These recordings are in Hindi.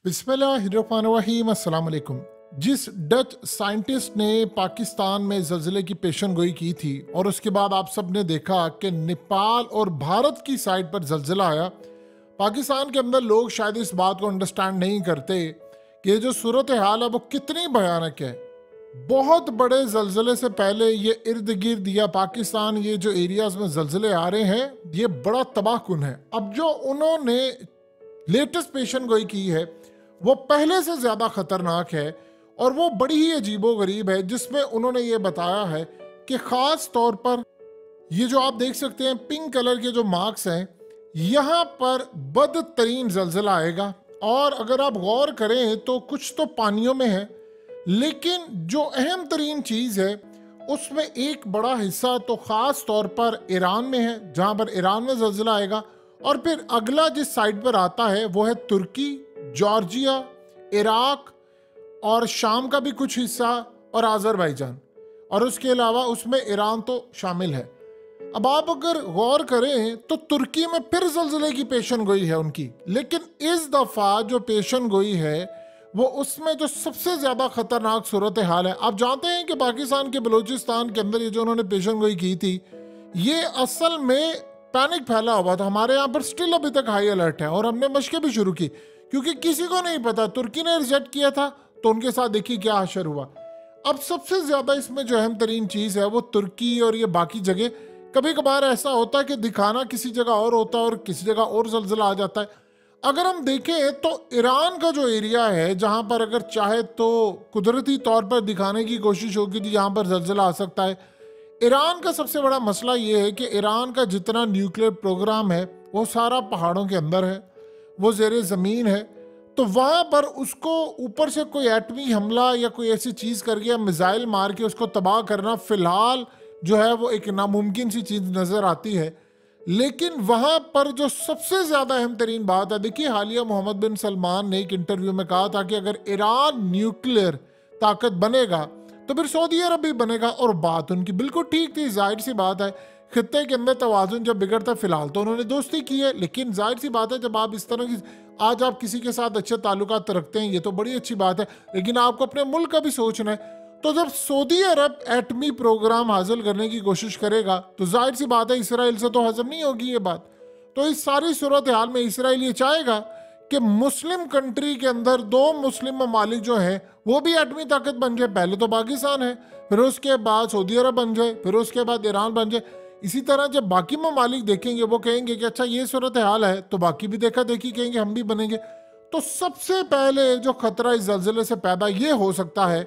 बिस्मिल्लाहिर्रहमानिर्रहीम अस्सलाम वालेकुम। जिस डच साइंटिस्ट ने पाकिस्तान में जल्जले की पेशन गोई की थी और उसके बाद आप सब ने देखा कि नेपाल और भारत की साइड पर जल्जला आया, पाकिस्तान के अंदर लोग शायद इस बात को अंडरस्टैंड नहीं करते कि ये जो सूरत हाल है वो कितनी भयानक है। बहुत बड़े जल्जले से पहले ये इर्द गिर्द या पाकिस्तान ये जो एरियाज में जल्जले आ रहे हैं ये बड़ा तबाहकुन है। अब जो उन्होंने लेटेस्ट पेशन गोई की है वो पहले से ज़्यादा ख़तरनाक है और वो बड़ी ही अजीबोगरीब है, जिसमें उन्होंने ये बताया है कि ख़ास तौर पर ये जो आप देख सकते हैं पिंक कलर के जो मार्क्स हैं, यहाँ पर बदतरीन जल्जला आएगा। और अगर आप गौर करें तो कुछ तो पानियों में है, लेकिन जो अहम तरीन चीज़ है उसमें एक बड़ा हिस्सा तो ख़ास तौर पर ईरान में है, जहाँ पर ईरान में जल्जला आएगा। और फिर अगला जिस साइड पर आता है वो है तुर्की, जॉर्जिया, इराक और शाम का भी कुछ हिस्सा और आज़रबाईजान, और उसके अलावा उसमें ईरान तो शामिल है। अब आप अगर गौर करें तो तुर्की में फिर जल्जले की पेशन गोई है उनकी, लेकिन इस दफ़ा जो पेशन गोई है वो उसमें जो सबसे ज़्यादा ख़तरनाक सूरत हाल है। आप जानते हैं कि पाकिस्तान के बलूचिस्तान के अंदर ये जो उन्होंने पेशन गोई की थी ये असल में पैनिक फैला हुआ था। हमारे यहाँ पर स्टिल अभी तक हाई अलर्ट है और हमने मशक़ें भी शुरू की, क्योंकि किसी को नहीं पता। तुर्की ने रिजेक्ट किया था तो उनके साथ देखिए क्या असर हुआ। अब सबसे ज़्यादा इसमें जो अहम तरीन चीज़ है वो तुर्की और ये बाकी जगह, कभी कभार ऐसा होता है कि दिखाना किसी जगह और होता है और किसी जगह और जल्जला आ जाता है। अगर हम देखें तो ईरान का जो एरिया है जहाँ पर अगर चाहे तो कुदरती तौर पर दिखाने की कोशिश होगी तो यहाँ पर जल्जला आ सकता है। ईरान का सबसे बड़ा मसला ये है कि ईरान का जितना न्यूक्लियर प्रोग्राम है वो सारा पहाड़ों के अंदर है, वो ज़ेरे ज़मीन है। तो वहाँ पर उसको ऊपर से कोई एटमी हमला या कोई ऐसी चीज़ कर गया, मिसाइल मार के उसको तबाह करना फ़िलहाल जो है वो एक नामुमकिन सी चीज़ नज़र आती है। लेकिन वहाँ पर जो सबसे ज़्यादा अहम तरीन बात है, देखिए हालिया मोहम्मद बिन सलमान ने एक इंटरव्यू में कहा था कि अगर ईरान न्यूक्लियर ताकत बनेगा तो फिर सऊदी अरब भी बनेगा, और बात उनकी बिल्कुल ठीक थी। जाहिर सी बात है खित्ते के अंदर तवाज़ुन जब बिगड़ता है, फिलहाल तो उन्होंने दोस्ती की है, लेकिन जाहिर सी बात है जब आप इस तरह की आज आप किसी के साथ अच्छे ताल्लुकात रखते हैं ये तो बड़ी अच्छी बात है, लेकिन आपको अपने मुल्क का भी सोचना है। तो जब सऊदी अरब एटमी प्रोग्राम हासिल करने की कोशिश करेगा तो जाहिर सी बात है इसराइल से तो हजम नहीं होगी ये बात। तो इस सारी सूरत हाल में इसराइल ये चाहेगा कि मुस्लिम कंट्री के अंदर दो मुस्लिम ममालिक जो हैं वो भी एटमी ताकत बन जाए। पहले तो पाकिस्तान है, फिर उसके बाद सऊदी अरब बन जाए, फिर उसके बाद ईरान बन जाए। इसी तरह जब बाकी ममालिक देखेंगे वो कहेंगे कि अच्छा ये सूरत हाल है तो बाकी भी देखा देखी कहेंगे हम भी बनेंगे। तो सबसे पहले जो खतरा इस जल्जले से पैदा ये हो सकता है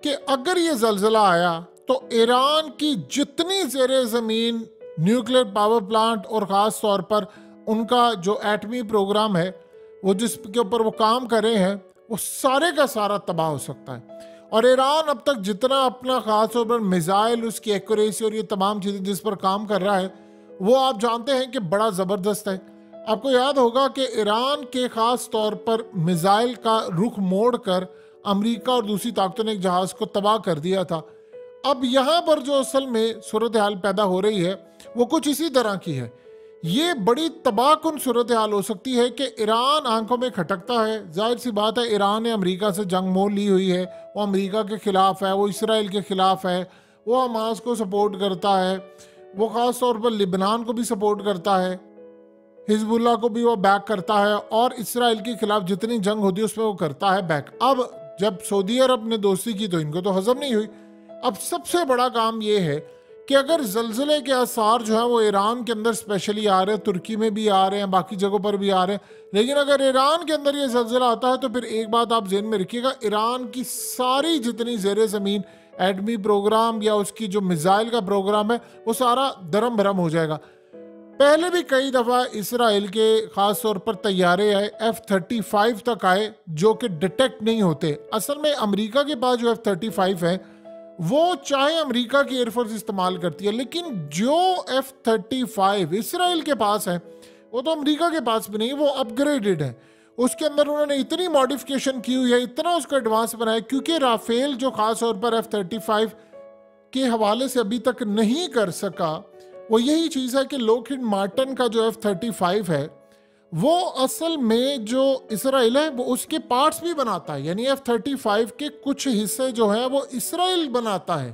कि अगर ये जल्जला आया तो ईरान की जितनी ज़ेरे ज़मीन न्यूक्लियर पावर प्लांट और ख़ास तौर पर उनका जो एटमी प्रोग्राम है वो जिसके ऊपर वो काम कर रहे हैं वो सारे का सारा तबाह हो सकता है। और ईरान अब तक जितना अपना ख़ास तौर पर मिसाइल, उसकी एक्यूरेसी और ये तमाम चीज़ें जिस पर काम कर रहा है वो आप जानते हैं कि बड़ा ज़बरदस्त है। आपको याद होगा कि ईरान के ख़ास तौर पर मिसाइल का रुख मोड़ कर अमेरिका और दूसरी ताकतों ने एक जहाज़ को तबाह कर दिया था। अब यहाँ पर जो असल में सूरत हाल पैदा हो रही है वो कुछ इसी तरह की है। ये बड़ी तबाहकुन सूरत हाल हो सकती है कि ईरान आंखों में खटकता है। जाहिर सी बात है ईरान ने अमेरिका से जंग मोल ली हुई है, वो अमेरिका के ख़िलाफ़ है, वो इसराइल के ख़िलाफ़ है, वो हमास को सपोर्ट करता है, वो ख़ास तौर पर लिबनान को भी सपोर्ट करता है, हिजबुल्ला को भी वो बैक करता है, और इसराइल के ख़िलाफ़ जितनी जंग होती है उसमें वो करता है बैक। अब जब सऊदी अरब ने दोस्ती की तो इनको तो हजम नहीं हुई। अब सबसे बड़ा काम ये है कि अगर जल्जले के आसार जो है वो ईरान के अंदर स्पेशली आ रहे हैं, तुर्की में भी आ रहे हैं, बाकी जगहों पर भी आ रहे हैं, लेकिन अगर ईरान के अंदर ये जल्जला आता है तो फिर एक बात आप ज़हन में रखिएगा, ईरान की सारी जितनी ज़ेरे ज़मीन एटमी प्रोग्राम या उसकी जो मिसाइल का प्रोग्राम है वो सारा दरम भरम हो जाएगा। पहले भी कई दफ़ा इसराइल के ख़ास तौर पर तैयारे आए, F-35 तक आए जो कि डिटेक्ट नहीं होते। असल में अमेरिका के पास जो F-35 है वो चाहे अमेरिका की एयरफोर्स इस्तेमाल करती है, लेकिन जो F-35 इसराइल के पास है वो तो अमेरिका के पास भी नहीं, वो अपग्रेडेड है। उसके अंदर उन्होंने इतनी मॉडिफिकेशन की हुई है, इतना उसको एडवांस बनाया, क्योंकि राफेल जो ख़ास तौर पर F-35 के हवाले से अभी तक नहीं कर सका वो यही चीज़ है कि लॉकहीड मार्टिन का जो F-35 है वो असल में जो इसराइल है वो उसके पार्ट्स भी बनाता है, यानी F-35 के कुछ हिस्से जो है वो इसराइल बनाता है।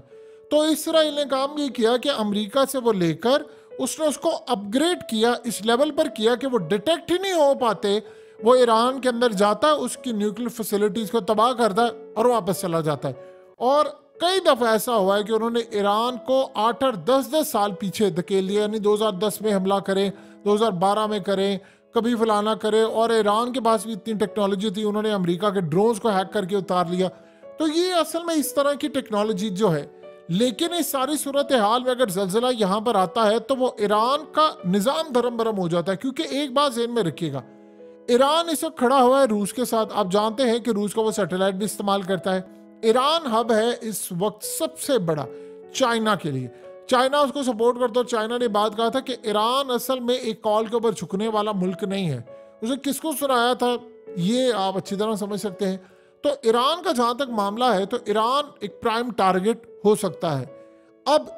तो इसराइल ने काम ये किया कि अमेरिका से वो लेकर उसने उसको अपग्रेड किया, इस लेवल पर किया कि वो डिटेक्ट ही नहीं हो पाते। वो ईरान के अंदर जाता है, उसकी न्यूक्लियर फैसिलिटीज को तबाह करता है और वापस चला जाता है। और कई दफा ऐसा हुआ है कि उन्होंने ईरान को 8-8, 10-10 साल पीछे धकेल दिया, यानी 2010 में हमला करें, 2012 में करें, कभी फलाना करें। और ईरान के पास भी इतनी टेक्नोलॉजी थी, उन्होंने अमेरिका के ड्रोन्स को हैक करके उतार लिया। तो ये असल में इस तरह की टेक्नोलॉजी जो है। लेकिन इस सारी सूरत हाल में अगर जलजिला यहाँ पर आता है तो वो ईरान का निज़ाम धर्म भरम हो जाता है। क्योंकि एक बात ज़हन में रखिएगा, ईरान इस वक्त खड़ा हुआ है रूस के साथ। आप जानते हैं कि रूस का वो सैटेलाइट भी इस्तेमाल करता है। ईरान हब है इस वक्त सबसे बड़ा चाइना के लिए, चाइना उसको सपोर्ट करता है। चाइना ने बात कहा था कि ईरान असल में एक कॉल के ऊपर झुकने वाला मुल्क नहीं है। उसे किसको सुनाया था ये आप अच्छी तरह समझ सकते हैं। तो ईरान का जहां तक मामला है तो ईरान एक प्राइम टारगेट हो सकता है। अब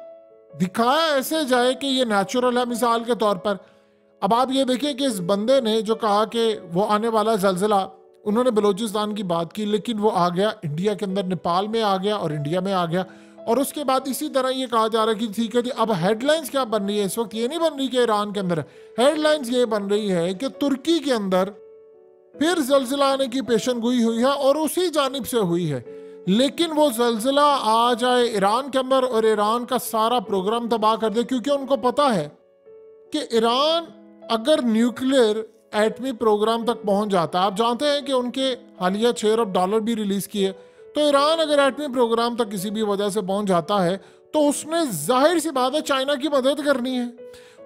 दिखाया ऐसे जाए कि ये नेचुरल है, मिसाल के तौर पर अब आप ये देखिए कि इस बंदे ने जो कहा कि वो आने वाला जलजिला, उन्होंने बलूचिस्तान की बात की, लेकिन वो आ गया इंडिया के अंदर, नेपाल में आ गया और इंडिया में आ गया। और उसके बाद इसी तरह ये कहा जा रहा है कि ठीक है जी, अब हेडलाइंस क्या बन रही है इस वक्त, ये नहीं बन रही कि ईरान के अंदर, हेडलाइंस ये बन रही है कि तुर्की के अंदर फिर जलजिला आने की पेशन गोई हुई है और उसी जानिब से हुई है। लेकिन वो जलजिला आ जाए ईरान के अंदर और ईरान का सारा प्रोग्राम तबाह कर दे, क्योंकि उनको पता है कि ईरान अगर न्यूक्लियर एटमी प्रोग्राम तक पहुंच जाता है, आप जानते हैं कि उनके हालिया $6 अरब भी रिलीज किए, तो ईरान अगर एटमी प्रोग्राम तक किसी भी वजह से पहुंच जाता है तो उसने जाहिर सी बात है चाइना की मदद करनी है।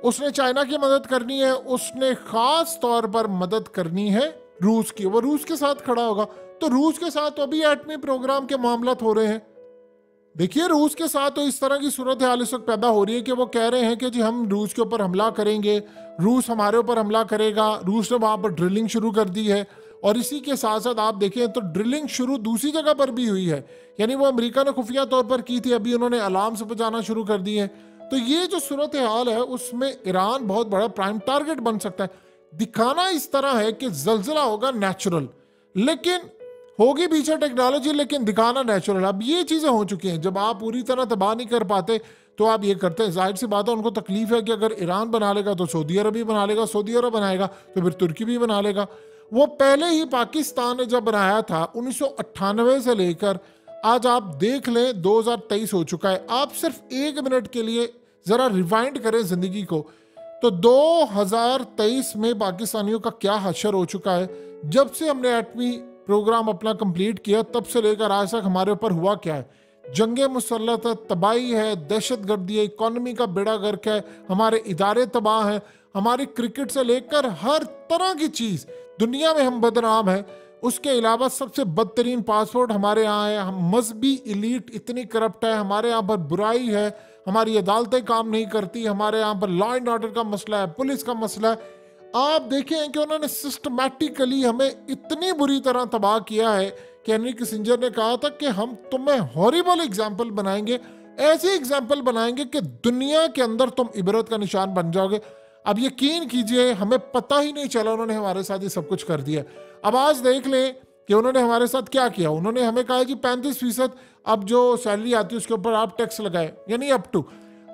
उसने चाइना की मदद करनी है, उसने खास तौर पर मदद करनी है रूस की। वो रूस के साथ खड़ा होगा। तो रूस के साथ तो अभी एटमी प्रोग्राम के मामला हो रहे हैं। देखिए रूस के साथ तो इस तरह की सूरत हाल इस वक्त पैदा हो रही है कि वो कह रहे हैं कि जी हम रूस के ऊपर हमला करेंगे, रूस हमारे ऊपर हमला करेगा। रूस ने वहां पर ड्रिलिंग शुरू कर दी है और इसी के साथ साथ आप देखें तो ड्रिलिंग शुरू दूसरी जगह पर भी हुई है, यानी वो अमेरिका ने खुफिया तौर पर की थी, अभी उन्होंने अलार्म से बचाना शुरू कर दी है। तो ये जो सूरत हाल है उसमें ईरान बहुत बड़ा प्राइम टारगेट बन सकता है। दिखाना इस तरह है कि जलजिला होगा नेचुरल, लेकिन होगी पीछे टेक्नोलॉजी, लेकिन दिखाना नेचुरल। अब ये चीजें हो चुकी हैं, जब आप पूरी तरह तबाह नहीं कर पाते तो आप ये करते हैं। जाहिर सी बात है उनको तकलीफ है कि अगर ईरान बना लेगा तो सऊदी अरब भी बना लेगा, सऊदी अरब बनाएगा तो फिर तुर्की भी बना लेगा। वो पहले ही पाकिस्तान ने जब बनाया था 1998 से लेकर आज आप देख लें 2023 हो चुका है। आप सिर्फ 1 मिनट के लिए जरा रिवाइंड करें जिंदगी को, तो 2023 में पाकिस्तानियों का क्या हशर हो चुका है। जब से हमने एटमी प्रोग्राम अपना कंप्लीट किया तब से लेकर आज तक हमारे ऊपर हुआ क्या है, जंगे मुसल्लत है, तबाही है, दहशत गर्दी है, इकोनॉमी का बेड़ा गर्क है, हमारे इदारे तबाह हैं, हमारी क्रिकेट से लेकर हर तरह की चीज दुनिया में हम बदनाम हैं। उसके अलावा सबसे बदतरीन पासपोर्ट हमारे यहाँ है, हम मजहबी इलीट इतनी करप्ट है, हमारे यहाँ पर बुराई है, हमारी अदालतें काम नहीं करती, हमारे यहाँ पर लॉ एंड ऑर्डर का मसला है, पुलिस का मसला है। आप देखें कि उन्होंने सिस्टमैटिकली हमें इतनी बुरी तरह तबाह किया है कि हेनरी किसिंजर ने कहा था कि हम तुम्हें हॉरिबल एग्जाम्पल बनाएंगे, ऐसी एग्जाम्पल बनाएंगे कि दुनिया के अंदर तुम इबरत का निशान बन जाओगे। अब यकीन कीजिए हमें पता ही नहीं चला उन्होंने हमारे साथ ये सब कुछ कर दिया। अब आज देख लें कि उन्होंने हमारे साथ क्या किया। उन्होंने हमें कहा कि 35% अब जो सैलरी आती है उसके ऊपर आप टैक्स लगाए, यानी अप टू।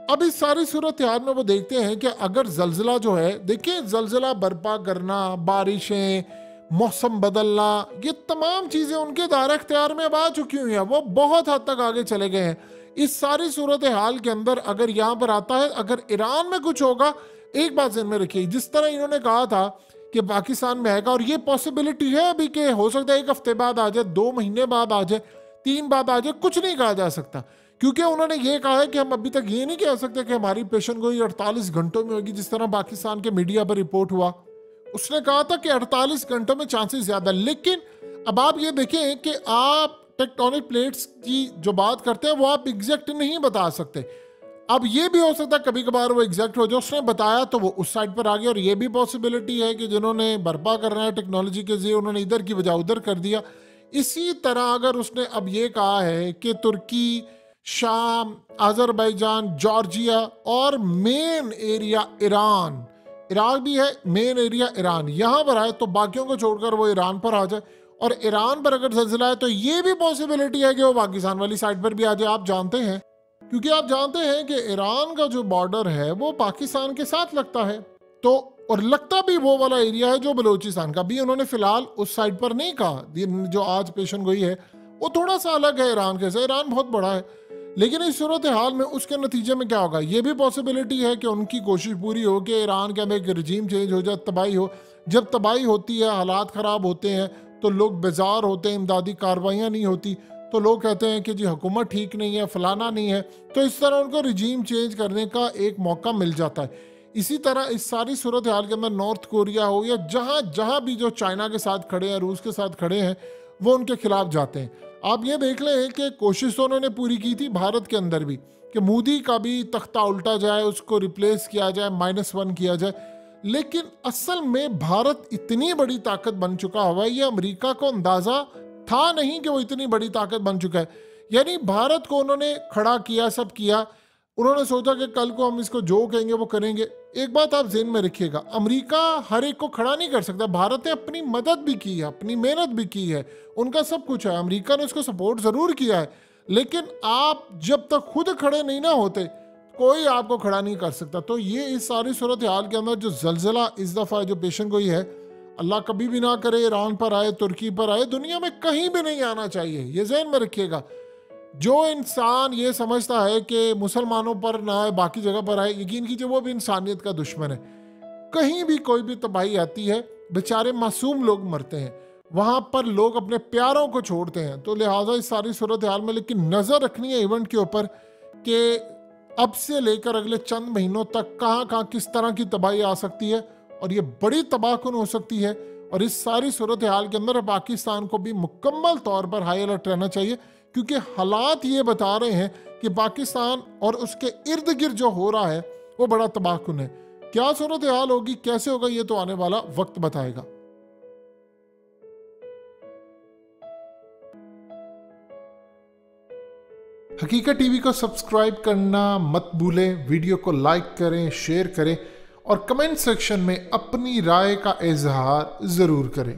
अब इस सारी सूरत हाल में वो देखते हैं कि अगर जलजिला जो है, देखिए जलजिला बर्पा करना, बारिशें, मौसम बदलना, ये तमाम चीजें उनके दायरा इख्तियार में अब आ चुकी हुई हैं, वो बहुत हद तक आगे चले गए हैं। इस सारी सूरत हाल के अंदर अगर यहाँ पर आता है, अगर ईरान में कुछ होगा, एक बात ध्यान में रखिए, जिस तरह इन्होंने कहा था कि पाकिस्तान में आएगा, और ये पॉसिबिलिटी है अभी कि हो सकता है 1 हफ्ते बाद आ जाए, 2 महीने बाद आ जाए, 3 बाद आ जाए, कुछ नहीं कहा जा सकता। क्योंकि उन्होंने ये कहा है कि हम अभी तक ये नहीं कह सकते कि हमारी पेशन गोई 48 घंटों में होगी, जिस तरह पाकिस्तान के मीडिया पर रिपोर्ट हुआ। उसने कहा था कि 48 घंटों में चांसेस ज्यादा। लेकिन अब आप ये देखें कि आप टेक्टोनिक प्लेट्स की जो बात करते हैं वो आप एग्जैक्ट नहीं बता सकते। अब ये भी हो सकता है कभी कभार वो एग्जैक्ट हो, जो उसने बताया तो वो उस साइड पर आ गया, और ये भी पॉसिबिलिटी है कि जिन्होंने बर्पा करना है टेक्नोलॉजी के जरिए उन्होंने इधर की बजाय उधर कर दिया। इसी तरह अगर उसने अब ये कहा है कि तुर्की, शाम, अजरबैजान, जॉर्जिया और मेन एरिया ईरान, इराक भी है, मेन एरिया ईरान, यहाँ पर आए तो बाकियों को छोड़कर वो ईरान पर आ जाए, और ईरान पर अगर ज़ल्ज़ला है तो ये भी पॉसिबिलिटी है कि वो पाकिस्तान वाली साइड पर भी आ जाए। आप जानते हैं, क्योंकि आप जानते हैं कि ईरान का जो बॉर्डर है वो पाकिस्तान के साथ लगता है, तो और लगता भी वो वाला एरिया है जो बलूचिस्तान का भी। उन्होंने फिलहाल उस साइड पर नहीं कहा, जो आज पेशन गोई है वो थोड़ा सा अलग है ईरान के से, ईरान बहुत बड़ा है। लेकिन इस सूरत हाल में उसके नतीजे में क्या होगा, ये भी पॉसिबिलिटी है कि उनकी कोशिश पूरी हो कि ईरान के में एक रजीम चेंज हो जाए, तबाही हो। जब तबाही होती है, हालात ख़राब होते हैं, तो लोग बेजार होते हैं, इमदादी कार्रवाइयाँ नहीं होती, तो लोग कहते हैं कि जी हुकूमत ठीक नहीं है, फलाना नहीं है, तो इस तरह उनको रजीम चेंज करने का एक मौका मिल जाता है। इसी तरह इस सारी सूरत हाल के अंदर नॉर्थ कोरिया हो या जहाँ जहाँ भी जो चाइना के साथ खड़े हैं, रूस के साथ खड़े हैं, वो उनके खिलाफ जाते हैं। आप ये देख लें कि कोशिश तो उन्होंने पूरी की थी भारत के अंदर भी कि मोदी का भी तख्ता उल्टा जाए, उसको रिप्लेस किया जाए, -1 किया जाए, लेकिन असल में भारत इतनी बड़ी ताकत बन चुका हुआ है, ये अमेरिका को अंदाज़ा था नहीं कि वो इतनी बड़ी ताकत बन चुका है। यानी भारत को उन्होंने खड़ा किया, सब किया, उन्होंने सोचा कि कल को हम इसको जो कहेंगे वो करेंगे। एक बात आप ज़हन में रखिएगा, अमेरिका हर एक को खड़ा नहीं कर सकता। भारत ने अपनी मदद भी की है, अपनी मेहनत भी की है, उनका सब कुछ है, अमेरिका ने उसको सपोर्ट ज़रूर किया है, लेकिन आप जब तक खुद खड़े नहीं ना होते, कोई आपको खड़ा नहीं कर सकता। तो ये इस सारी सूरत हाल के अंदर जो ज़ल्ज़ला इस दफ़ा जो पेशन गोई है, अल्लाह कभी भी ना करे ईरान पर आए, तुर्की पर आए, दुनिया में कहीं भी नहीं आना चाहिए, ये ज़हन में रखिएगा। जो इंसान ये समझता है कि मुसलमानों पर ना आए, बाकी जगह पर आए, यकीन कीजिए वो भी इंसानियत का दुश्मन है। कहीं भी कोई भी तबाही आती है, बेचारे मासूम लोग मरते हैं, वहाँ पर लोग अपने प्यारों को छोड़ते हैं। तो लिहाजा इस सारी सूरत हाल में लेकिन नज़र रखनी है इवेंट के ऊपर कि अब से लेकर अगले चंद महीनों तक कहाँ कहाँ किस तरह की तबाही आ सकती है, और ये बड़ी तबाहकुन हो सकती है। और इस सारी सूरत हाल के अंदर पाकिस्तान को भी मुकम्मल तौर पर हाई अलर्ट रहना चाहिए, क्योंकि हालात ये बता रहे हैं कि पाकिस्तान और उसके इर्द गिर्द जो हो रहा है वो बड़ा तबाहकुन है। क्या सूरत हाल होगी, कैसे होगा, ये तो आने वाला वक्त बताएगा। हकीकत टीवी को सब्सक्राइब करना मत भूलें, वीडियो को लाइक करें, शेयर करें और कमेंट सेक्शन में अपनी राय का इजहार ज़रूर करें।